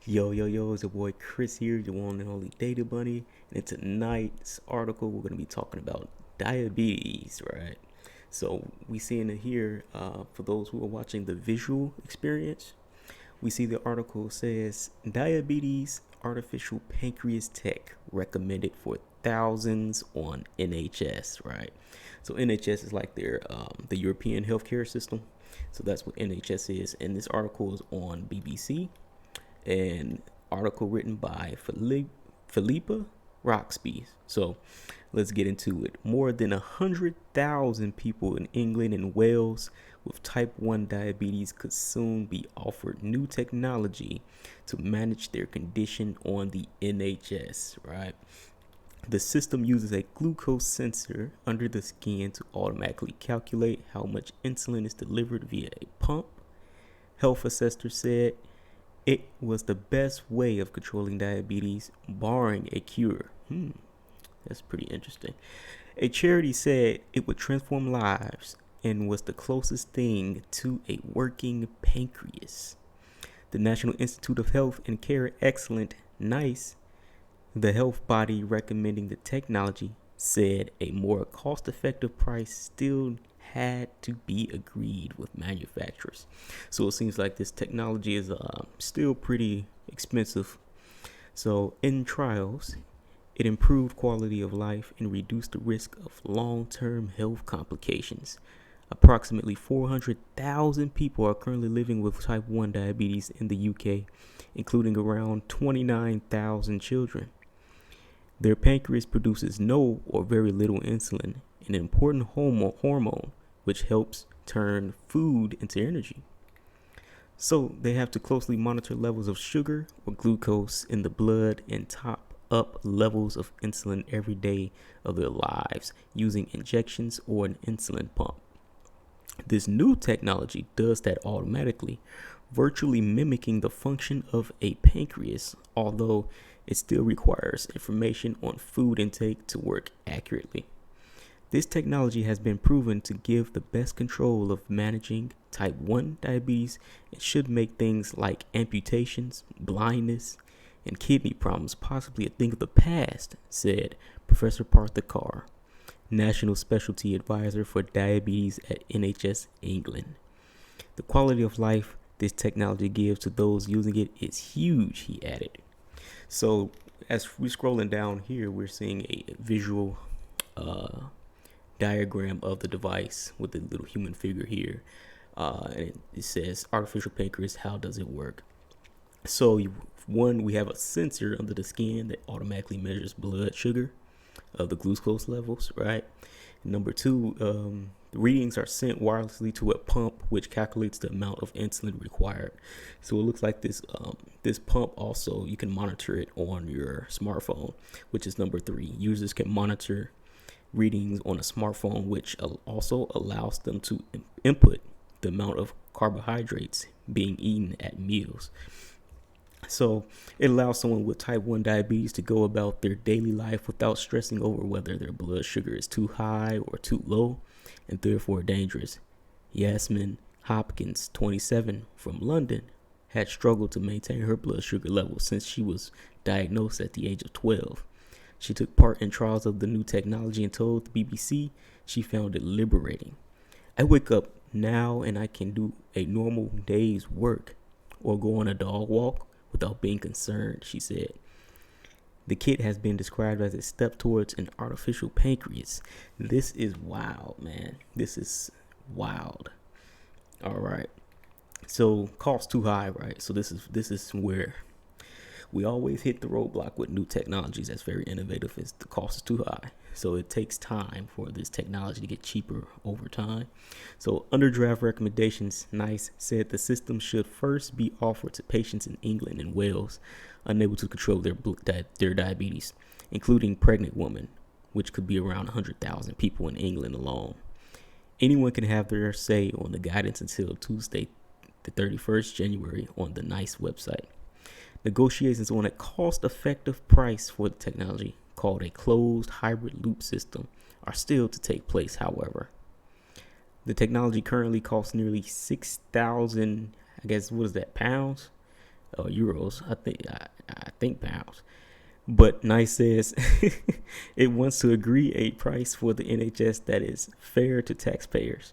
Yo, yo, yo, it's your boy Chris here, your one and only Data Bunny. And in tonight's article, we're going to be talking about diabetes, right? So, we seeing it here for those who are watching the visual experience. We see the article says diabetes artificial pancreas tech recommended for thousands on NHS, right? So, NHS is like their the European healthcare system. So, that's what NHS is. And this article is on BBC, an article written by Philippa Roxby. So let's get into it. More than 100,000 people in England and Wales with type 1 diabetes could soon be offered new technology to manage their condition on the NHS, right? The system uses a glucose sensor under the skin to automatically calculate how much insulin is delivered via a pump. Health assessor said it was the best way of controlling diabetes, barring a cure. That's pretty interesting. A charity said it would transform lives and was the closest thing to a working pancreas. The National Institute of Health and Care Excellent, NICE, the health body recommending the technology, said a more cost effective price still had to be agreed with manufacturers. So it seems like this technology is still pretty expensive. So in trials, it improved quality of life and reduced the risk of long-term health complications. Approximately 400,000 people are currently living with type 1 diabetes in the UK, including around 29,000 children. Their pancreas produces no or very little insulin, an important hormone which helps turn food into energy. So they have to closely monitor levels of sugar or glucose in the blood and top up levels of insulin every day of their lives using injections or an insulin pump. This new technology does that automatically, virtually mimicking the function of a pancreas, although it still requires information on food intake to work accurately. This technology has been proven to give the best control of managing type 1 diabetes and should make things like amputations, blindness, and kidney problems possibly a thing of the past, said Professor Partha Carr, National Specialty Advisor for Diabetes at NHS England. The quality of life this technology gives to those using it is huge, he added. So as we're scrolling down here, we're seeing a visual diagram of the device with the little human figure here. And it says artificial pancreas, how does it work? So we have a sensor under the skin that automatically measures blood sugar of the glucose levels, right? Number two, the readings are sent wirelessly to a pump, which calculates the amount of insulin required. So it looks like this pump also, you can monitor it on your smartphone, which is number three. Users can monitor readings on a smartphone, which also allows them to input the amount of carbohydrates being eaten at meals. So it allows someone with type 1 diabetes to go about their daily life without stressing over whether their blood sugar is too high or too low and therefore dangerous. Yasmin Hopkins, 27, from London, had struggled to maintain her blood sugar level since she was diagnosed at the age of 12. She took part in trials of the new technology and told the BBC she found it liberating. I wake up now and I can do a normal day's work or go on a dog walk without being concerned, she said. The kit has been described as a step towards an artificial pancreas. This is wild, man. This is wild. All right. So cost too high, right? So this is where we always hit the roadblock with new technologies that's very innovative. Is the cost is too high. So it takes time for this technology to get cheaper over time. So under draft recommendations, NICE said the system should first be offered to patients in England and Wales unable to control their diabetes, including pregnant women, which could be around 100,000 people in England alone. Anyone can have their say on the guidance until Tuesday, the 31st January on the NICE website. Negotiations on a cost-effective price for the technology, called a closed hybrid loop system, are still to take place, however. The technology currently costs nearly 6,000, I guess, what is that, pounds? or euros. I think pounds. But NICE says it wants to agree a price for the NHS that is fair to taxpayers.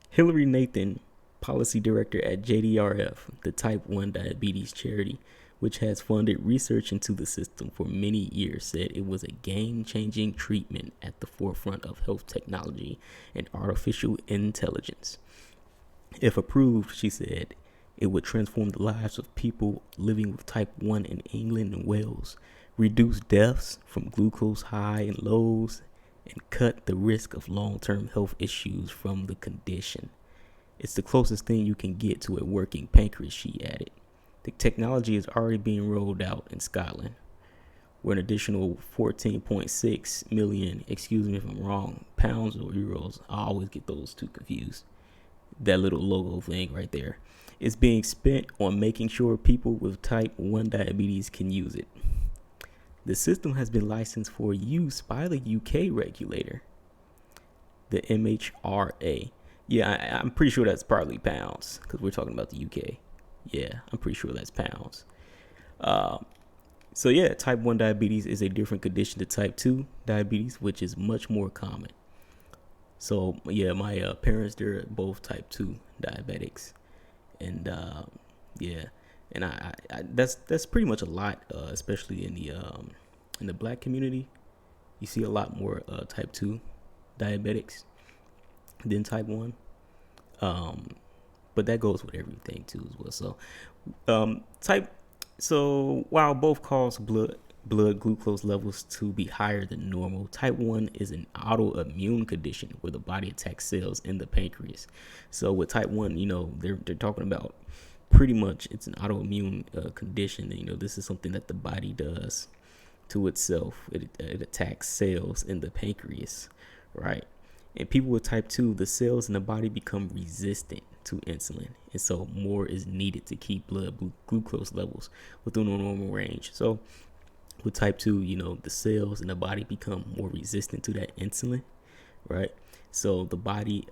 Hillary Nathan, policy director at JDRF, the type 1 diabetes charity, which has funded research into the system for many years, said it was a game-changing treatment at the forefront of health technology and artificial intelligence. If approved, she said, it would transform the lives of people living with type 1 in England and Wales, reduce deaths from glucose high and lows, and cut the risk of long-term health issues from the condition. It's the closest thing you can get to a working pancreas, she added. The technology is already being rolled out in Scotland, where an additional 14.6 million, excuse me if I'm wrong, pounds or euros, I always get those two confused, that little logo thing right there, is being spent on making sure people with type 1 diabetes can use it. The system has been licensed for use by the UK regulator, the MHRA. Yeah, I'm pretty sure that's partly pounds because we're talking about the UK. Yeah, I'm pretty sure that's pounds. So yeah, type 1 diabetes is a different condition to type 2 diabetes, which is much more common. So yeah, my parents, they're both type 2 diabetics. And yeah, and I that's pretty much a lot, especially in the black community. You see a lot more type 2 diabetics than type 1. But that goes with everything too as well. So while both cause blood glucose levels to be higher than normal, type 1 is an autoimmune condition where the body attacks cells in the pancreas. So with type 1, they're talking about pretty much it's an autoimmune condition. This is something that the body does to itself. It attacks cells in the pancreas, right? And people with type 2, the cells in the body become resistant to insulin. And so more is needed to keep blood glucose levels within a normal range. So with type 2, the cells in the body become more resistant to that insulin, right? So the body,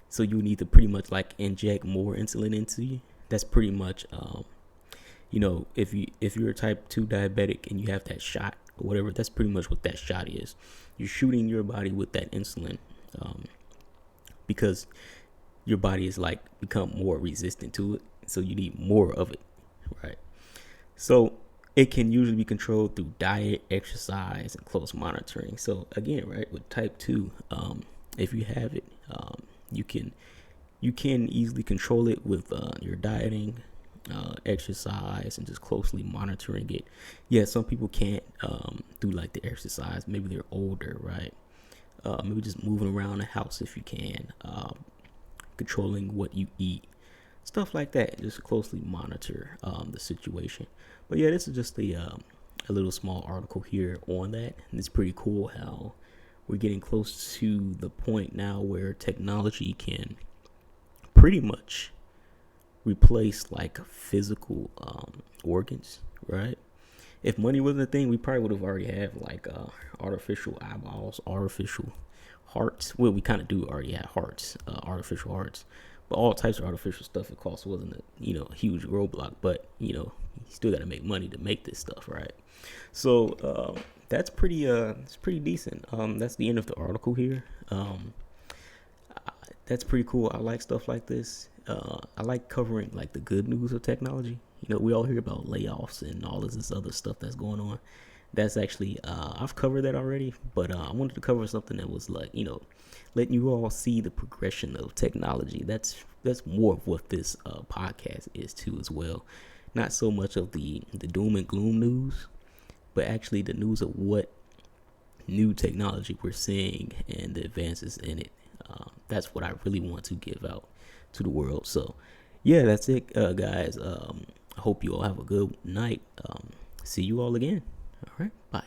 so you need to pretty much like inject more insulin into you. That's pretty much, if you're a type 2 diabetic and you have that shot or whatever, that's pretty much what that shot is. You're shooting your body with that insulin because your body is like become more resistant to it. So you need more of it, right? So it can usually be controlled through diet, exercise, and close monitoring. So again, right, with type 2, if you have it, you can easily control it with your dieting, exercise, and just closely monitoring it. Yeah, some people can't do like the exercise. Maybe they're older, right? Maybe just moving around the house if you can, controlling what you eat, stuff like that. Just closely monitor the situation. But yeah, this is just a little small article here on that, and it's pretty cool how we're getting close to the point now where technology can pretty much replace like physical organs, right? If money wasn't a thing, we probably would have already had like artificial eyeballs, artificial hearts. Well, we kind of do already have hearts, artificial hearts, but all types of artificial stuff. It costs wasn't a huge roadblock, but you still got to make money to make this stuff, right? So that's pretty it's pretty decent. That's the end of the article here. That's pretty cool. I like stuff like this. I like covering like the good news of technology. We all hear about layoffs and all of this other stuff that's going on. That's actually I've covered that already, but I wanted to cover something that was like letting you all see the progression of technology. That's more of what this podcast is too as well. Not so much of the doom and gloom news, but actually the news of what new technology we're seeing and the advances in it. That's what I really want to give out to the world. So yeah, that's it, guys. I hope you all have a good night. See you all again. All right, bye.